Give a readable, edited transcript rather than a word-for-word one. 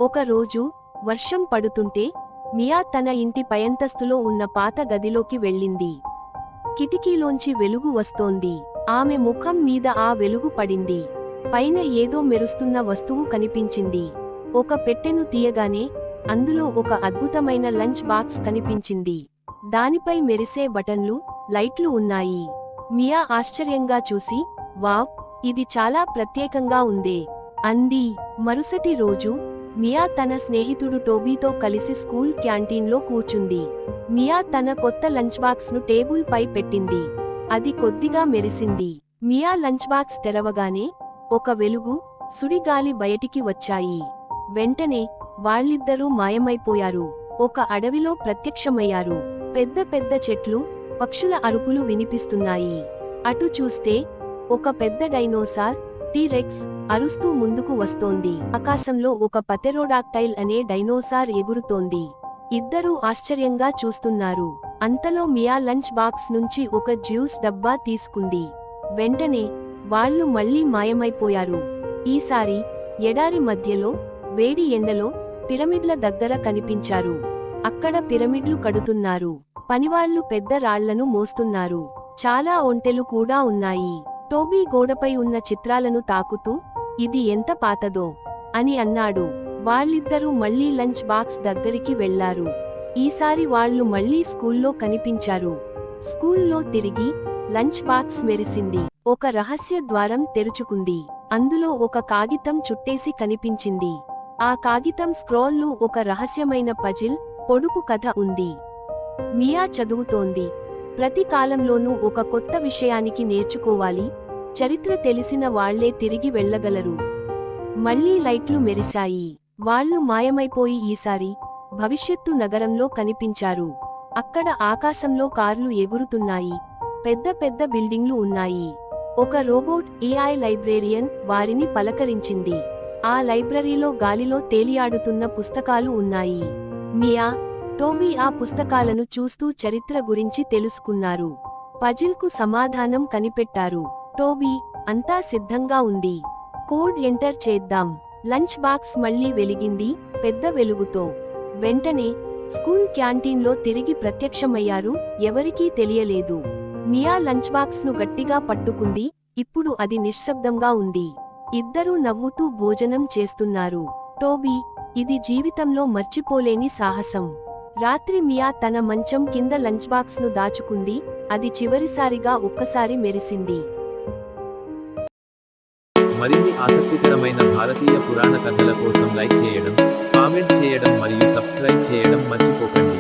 ఒకరోజు వర్షం పడుతుంటే మియా తన ఇంటి పైంతస్తులో ఉన్న పాత గదిలోకి వెళ్ళింది. కిటికీలోంచి వెలుగు వస్తోంది. ఆమె ముఖం మీద ఆ వెలుగు పడింది. పైన ఏదో మెరుస్తున్న వస్తువు కనిపించింది. ఒక పెట్టెను తీయగానే అందులో ఒక అద్భుతమైన లంచ్ బాక్స్ కనిపించింది. దానిపై మెరిసే బటన్లు, లైట్లు ఉన్నాయి. మియా ఆశ్చర్యంగా చూసి, వావ్, ఇది చాలా ప్రత్యేకంగా ఉందే అంది. మరుసటి రోజు మియా తన స్నేహితుడు టోబీతో కలిసి స్కూల్ క్యాంటీన్లో కూర్చుంది. మియా తన కొత్త లంచ్ బాక్స్ ను టేబుల్ పై పెట్టింది. అది కొద్దిగా మెరిసింది. మియా లంచ్ బాక్స్ తెరవగానే ఒక వెలుగు, సుడిగాలి బయటికి వచ్చాయి. వెంటనే వాళ్ళిద్దరూ మాయమైపోయారు. ఒక అడవిలో ప్రత్యక్షమయ్యారు. పెద్ద పెద్ద చెట్లు, పక్షుల అరుపులు వినిపిస్తున్నాయి. అటు చూస్తే ఒక పెద్ద డైనోసార్, టీరెక్స్, అరుస్తూ ముందుకు వస్తోంది. ఆకాశంలో ఒక పటెరోడాక్టైల్ అనే డైనోసార్ ఎగురుతోంది. ఇద్దరూ ఆశ్చర్యంగా చూస్తున్నారు. అంతలో మియా లంచ్ బాక్స్ నుంచి ఒక జ్యూస్ డబ్బా తీసుకుంది. వెంటనే వాళ్ళు మళ్లీ మాయమైపోయారు. ఈసారి ఎడారి మధ్యలో, వేడి ఎండలో పిరమిడ్ల దగ్గర కనిపించారు. అక్కడ పిరమిడ్లు కడుతున్నారు. పనివాళ్లు పెద్ద రాళ్లను మోస్తున్నారు. చాలా ఒంటెలు కూడా ఉన్నాయి. టోబీ గోడపై ఉన్న చిత్రాలను తాకుతూ, ఇది ఎంత పాతదో అని అన్నాడు. వాళ్ళిద్దరూ మళ్లీ లంచ్ బాక్స్ దగ్గరికి వెళ్లారు. ఈసారి వాళ్ళు మళ్లీ స్కూల్లో కనిపించారు. స్కూల్లో తిరిగి లంచ్ బాక్స్ మెరిసింది. ఒక రహస్య ద్వారం తెరుచుకుంది. అందులో ఒక కాగితం చుట్టేసి కనిపించింది. ఆ కాగితం స్క్రోల్లో ఒక రహస్యమైన పజిల్, పొడుపు కథ ఉంది. మియా చదువుతోంది. ప్రతి కాలంలోనూ ఒక కొత్త విషయానికి నేర్చుకోవాలి. చరిత్ర తెలిసిన వాళ్లే తిరిగి వెళ్లగలరు. మళ్లీ లైట్లు మెరిశాయి. వాళ్ళు మాయమైపోయి ఈసారి భవిష్యత్తు నగరంలో కనిపించారు. అక్కడ ఆకాశంలో కార్లు ఎగురుతున్నాయి. పెద్ద పెద్ద బిల్డింగ్లు ఉన్నాయి. ఒక రోబోట్ ఏఐ లైబ్రేరియన్ వారిని పలకరించింది. ఆ లైబ్రరీలో గాలిలో తేలియాడుతున్న పుస్తకాలు ఉన్నాయి. మియా, టోబీ ఆ పుస్తకాలను చూస్తూ చరిత్ర గురించి తెలుసుకున్నారు. పజిల్కు సమాధానం కనిపెట్టారు. టోబీ, అంతా సిద్ధంగా ఉంది. కోడ్ ఎంటర్ చేద్దాం. లంచ్ బాక్స్ మళ్లీ వెలిగింది, పెద్ద వెలుగుతో. వెంటనే స్కూల్ క్యాంటీన్లో తిరిగి ప్రత్యక్షమయ్యారు. ఎవరికీ తెలియలేదు. మియా లంచ్ బాక్స్ ను గట్టిగా పట్టుకుంది. ఇప్పుడు అది నిశ్శబ్దంగా ఉంది. ఇద్దరూ నవ్వుతూ భోజనం చేస్తున్నారు. టోబీ, ఇది జీవితంలో మర్చిపోలేని సాహసం. రాత్రి మియా తన మంచం కింద లంచ్ బాక్స్ ను దాచుకుంది. అది చివరిసారిగా ఒక్కసారి మెరిసింది. మరిన్ని ఆసక్తికరమైన భారతీయ పురాణ కథల కోసం లైక్ చేయడం, కామెంట్ చేయడం మరియు సబ్స్క్రైబ్ చేయడం మర్చిపోకండి.